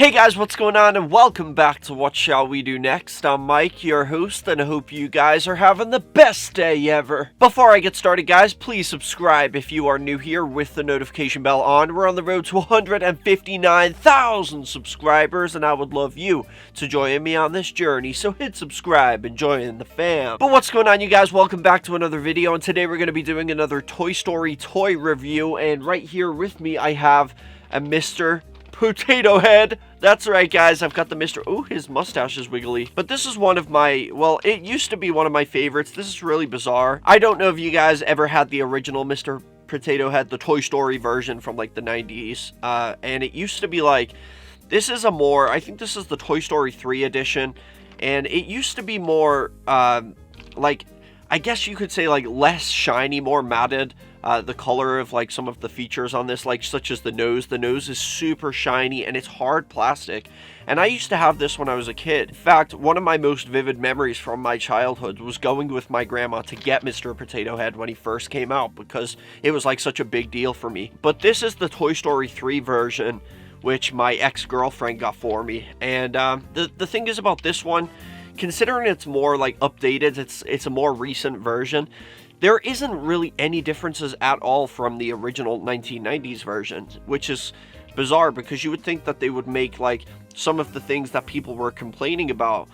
Hey guys, what's going on, and welcome back to What Shall We Do Next. I'm Mike, your host, and I hope you guys are having the best day ever. Before I get started, guys, please subscribe if you are new here with the notification bell on. We're on the road to 159,000 subscribers, and I would love you to join me on this journey, so hit subscribe and join the fam. But what's going on, you guys? Welcome back to another video, and today we're going to be doing another Toy Story toy review, and right here with me I have a Mr. Potato Head. That's right, guys, I've got the Mr. Oh, his mustache is wiggly. But this is one of my, well, it used to be one of my favorites. This is really bizarre. I don't know if you guys ever had the original Mr. Potato Head, the Toy Story version from like the 90s. And it used to be like, this is a more, I think this is the Toy Story 3 edition. And it used to be more, like, I guess you could say like less shiny, more matted. The color of like some of the features on this, like such as the nose. The nose is super shiny and it's hard plastic. And I used to have this when I was a kid. In fact, one of my most vivid memories from my childhood was going with my grandma to get Mr. Potato Head when he first came out, because it was like such a big deal for me. But this is the Toy Story 3 version, which my ex-girlfriend got for me. And the thing is about this one, considering it's more like updated, it's a more recent version, there isn't really any differences at all from the original 1990s version, which is bizarre because you would think that they would make like some of the things that people were complaining about,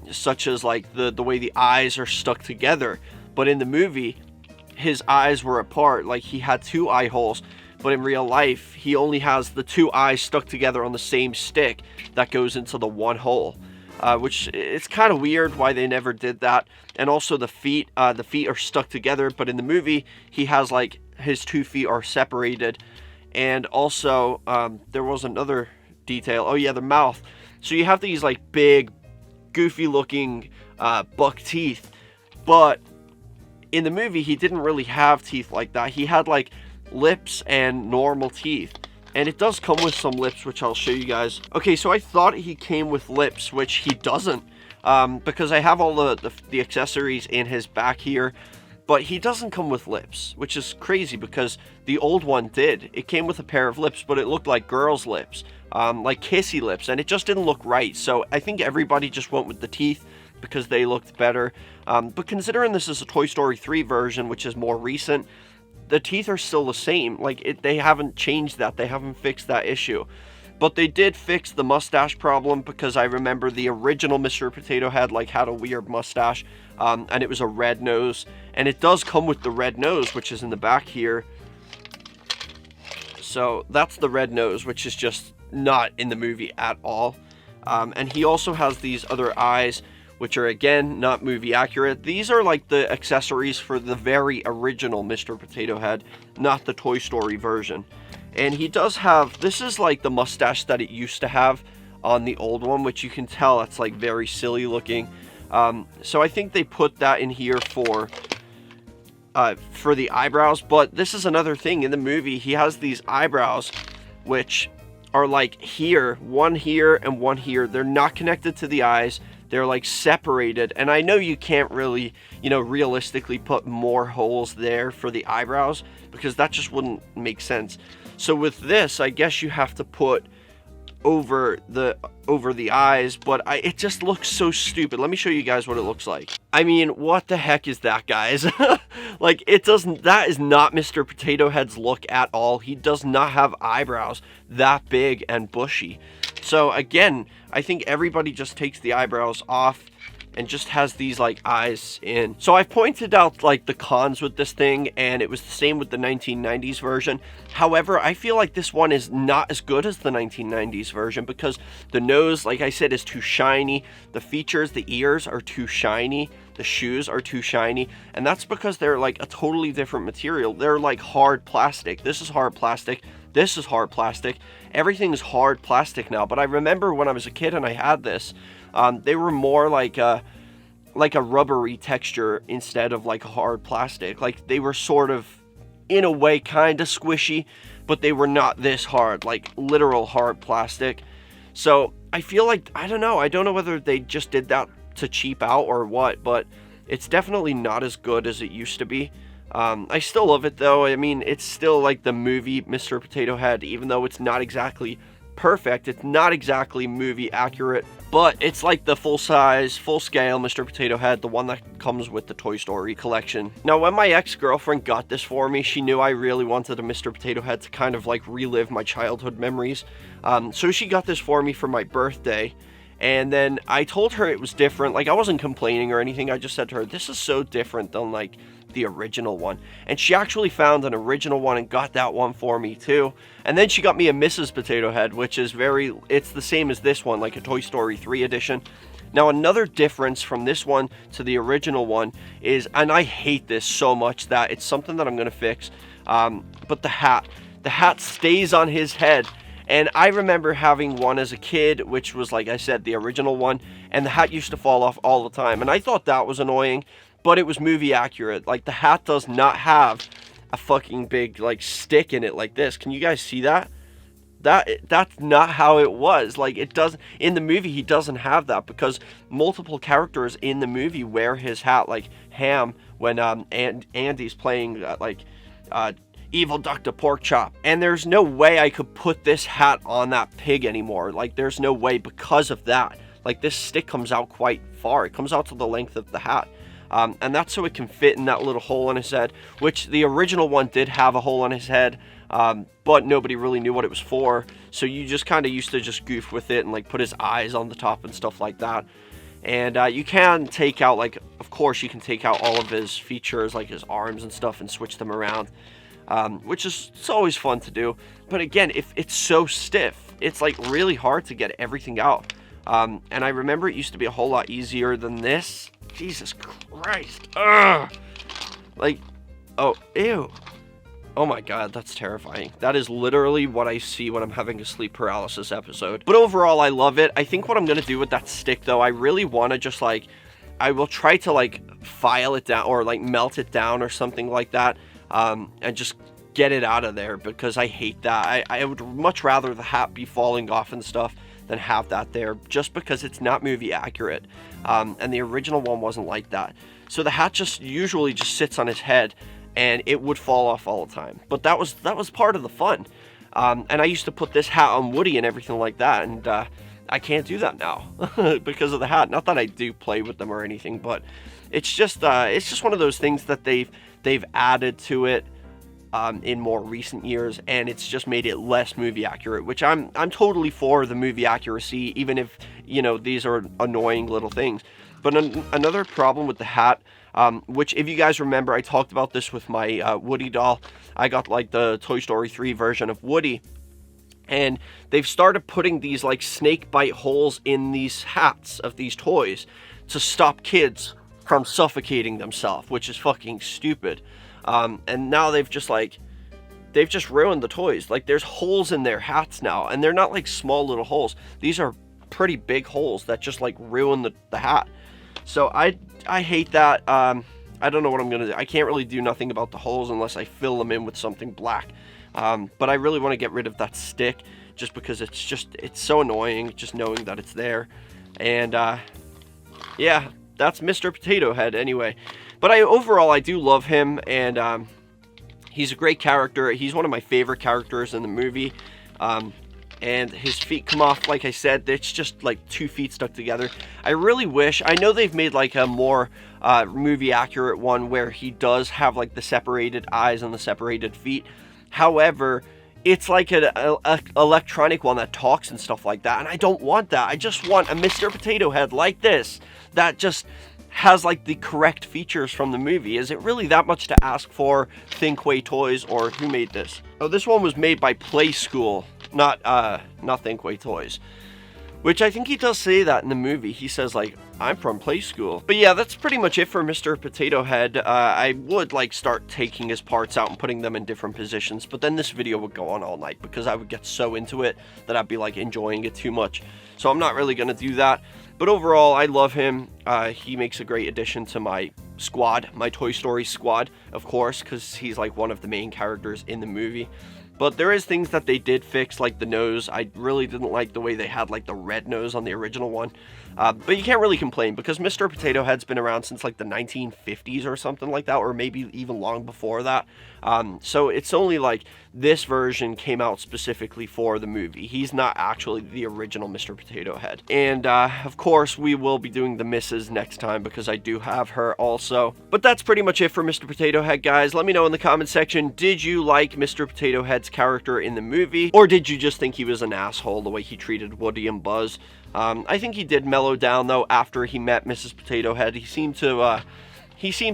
such as like the way the eyes are stuck together. But in the movie, his eyes were apart, like he had two eye holes, but in real life, he only has the two eyes stuck together on the same stick that goes into the one hole. Which it's kind of weird why they never did that. And also the feet are stuck together, but in the movie he has like his 2 feet are separated. And also there was another detail. Oh yeah, the mouth. So you have these like big goofy looking buck teeth, but in the movie he didn't really have teeth like that. He had like lips and normal teeth. And it does come with some lips, which I'll show you guys. Okay, so I thought he came with lips, which he doesn't, because I have all the accessories in his back here, but he doesn't come with lips, which is crazy because the old one did. It came with a pair of lips, but it looked like girls' lips, like kissy lips, and it just didn't look right. So I think everybody just went with the teeth because they looked better. But considering this is a Toy Story 3 version, which is more recent, the teeth are still the same. Like they haven't changed that. They haven't fixed that issue. But they did fix the mustache problem, because I remember the original Mr. Potato Head like had a weird mustache, and it was a red nose. And it does come with the red nose, which is in the back here. So that's the red nose, which is just not in the movie at all. And he also has these other eyes, which are again not movie accurate. These are like the accessories for the very original Mr. Potato Head, not the Toy Story version. And he does have, this is like the mustache that it used to have on the old one, which you can tell it's like very silly looking. So I think they put that in here for the eyebrows. But this is another thing, in the movie he has these eyebrows which are like one here and one here. They're not connected to the eyes. They're like separated, and I know you can't really, realistically put more holes there for the eyebrows, because that just wouldn't make sense. So with this, I guess you have to put over the eyes, but it just looks so stupid. Let me show you guys what it looks like. I mean, what the heck is that, guys? Like, that is not Mr. Potato Head's look at all. He does not have eyebrows that big and bushy. So again, I think everybody just takes the eyebrows off and just has these like eyes in. So I've pointed out like the cons with this thing, and it was the same with the 1990s version. However, I feel like this one is not as good as the 1990s version, because the nose, like I said, is too shiny. The features, the ears are too shiny. The shoes are too shiny, and that's because they're like a totally different material. They're like hard plastic. This is hard plastic. This is hard plastic. Everything is hard plastic now. But I remember when I was a kid and I had this, they were more like a rubbery texture instead of like a hard plastic. Like they were sort of, in a way, kind of squishy, but they were not this hard, like literal hard plastic. So I feel like, I don't know whether they just did that to cheap out or what, but it's definitely not as good as it used to be. I still love it though. I mean, it's still like the movie Mr. Potato Head, even though it's not exactly perfect. It's not exactly movie accurate, but it's like the full-size, full-scale Mr. Potato Head, the one that comes with the Toy Story collection. Now, when my ex-girlfriend got this for me, she knew I really wanted a Mr. Potato Head to kind of like relive my childhood memories. So she got this for me for my birthday. And then I told her it was different. Like, I wasn't complaining or anything. I just said to her, this is so different than, like, the original one. And she actually found an original one and got that one for me, too. And then she got me a Mrs. Potato Head, which is it's the same as this one, like a Toy Story 3 edition. Now, another difference from this one to the original one is, and I hate this so much that it's something that I'm going to fix, but the hat. The hat stays on his head. And I remember having one as a kid, which was, like I said, the original one, and the hat used to fall off all the time. And I thought that was annoying, but it was movie accurate. Like, the hat does not have a fucking big, like, stick in it like this. Can you guys see that? That's not how it was. Like, it doesn't, in the movie, he doesn't have that, because multiple characters in the movie wear his hat, like Ham, when Andy's playing, Evil Dr. Porkchop. And there's no way I could put this hat on that pig anymore. Like, there's no way because of that. Like, this stick comes out quite far. It comes out to the length of the hat. And that's so it can fit in that little hole in his head, which the original one did have a hole in his head, but nobody really knew what it was for. So you just kind of used to just goof with it and, like, put his eyes on the top and stuff like that. And you can take out, like, of course you can take out all of his features, like his arms and stuff, and switch them around. Which is, it's always fun to do. But again, if it's so stiff, it's like really hard to get everything out. And I remember it used to be a whole lot easier than this. Jesus Christ. Ugh. Like, oh, ew. Oh my god, that's terrifying. That is literally what I see when I'm having a sleep paralysis episode. But overall, I love it. I think what I'm going to do with that stick, though, I really want to just, like, I will try to, like, file it down or, like, melt it down or something like that. And just get it out of there, because I hate that. I would much rather the hat be falling off and stuff than have that there, just because it's not movie accurate. And the original one wasn't like that. So the hat just usually just sits on his head, and it would fall off all the time. But that was part of the fun. And I used to put this hat on Woody and everything like that, and I can't do that now because of the hat. Not that I do play with them or anything, but it's just one of those things that they've added to it in more recent years, and it's just made it less movie accurate, which I'm totally for the movie accuracy, even if, you know, these are annoying little things. But another problem with the hat, which, if you guys remember, I talked about this with my Woody doll. I got, like, the Toy Story 3 version of Woody, and they've started putting these, like, snake bite holes in these hats of these toys to stop kids from suffocating themselves, which is fucking stupid. And now they've just ruined the toys. Like, there's holes in their hats now, and they're not like small little holes. These are pretty big holes that just, like, ruin the hat. So I hate that. I don't know what I'm gonna do. I can't really do nothing about the holes unless I fill them in with something black. But I really want to get rid of that stick, just because it's so annoying just knowing that it's there. And yeah, that's Mr. Potato Head anyway. But overall I do love him, and he's a great character. He's one of my favorite characters in the movie. And his feet come off, like I said, it's just like 2 feet stuck together. I really wish, I know they've made like a more movie accurate one where he does have like the separated eyes and the separated feet. However, it's like an electronic one that talks and stuff like that, and I don't want that. I just want a Mr. Potato Head like this, that just has like the correct features from the movie. Is it really that much to ask for? Thinkway Toys, or who made this? Oh, this one was made by Play School, not Thinkway Toys. Which I think he does say that in the movie. He says, like, I'm from Play School. But yeah, that's pretty much it for Mr. Potato Head. I would, like, start taking his parts out and putting them in different positions, but then this video would go on all night because I would get so into it that I'd be, like, enjoying it too much. So I'm not really going to do that. But overall, I love him. He makes a great addition to my squad, my Toy Story squad, of course, because he's, like, one of the main characters in the movie. But there is things that they did fix, like the nose. I really didn't like the way they had, like, the red nose on the original one. But you can't really complain because Mr. Potato Head's been around since like the 1950s or something like that, or maybe even long before that. So it's only like this version came out specifically for the movie. He's not actually the original Mr. Potato Head. And of course, we will be doing the Mrs. next time because I do have her also. But that's pretty much it for Mr. Potato Head, guys. Let me know in the comment section, did you like Mr. Potato Head's character in the movie? Or did you just think he was an asshole the way he treated Woody and Buzz? I think he did mellow down, though, after he met Mrs. Potato Head. He seemed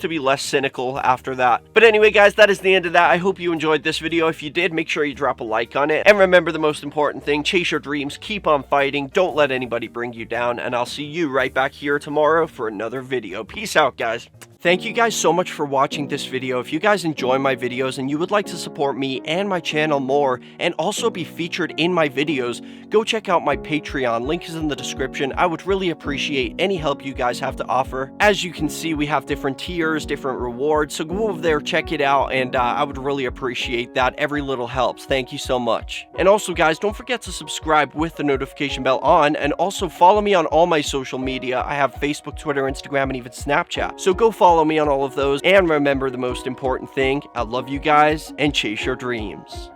to be less cynical after that. But anyway, guys, that is the end of that. I hope you enjoyed this video. If you did, make sure you drop a like on it. And remember the most important thing, chase your dreams, keep on fighting, don't let anybody bring you down, and I'll see you right back here tomorrow for another video. Peace out, guys. Thank you guys so much for watching this video. If you guys enjoy my videos and you would like to support me and my channel more and also be featured in my videos, go check out my Patreon. Link is in the description. I would really appreciate any help you guys have to offer. As you can see, we have different tiers, different rewards, so go over there, check it out, and I would really appreciate that. Every little helps. Thank you so much. And also, guys, don't forget to subscribe with the notification bell on, and also follow me on all my social media. I have Facebook, Twitter, Instagram, and even Snapchat. So go follow me on all of those, and remember the most important thing, I love you guys, and chase your dreams.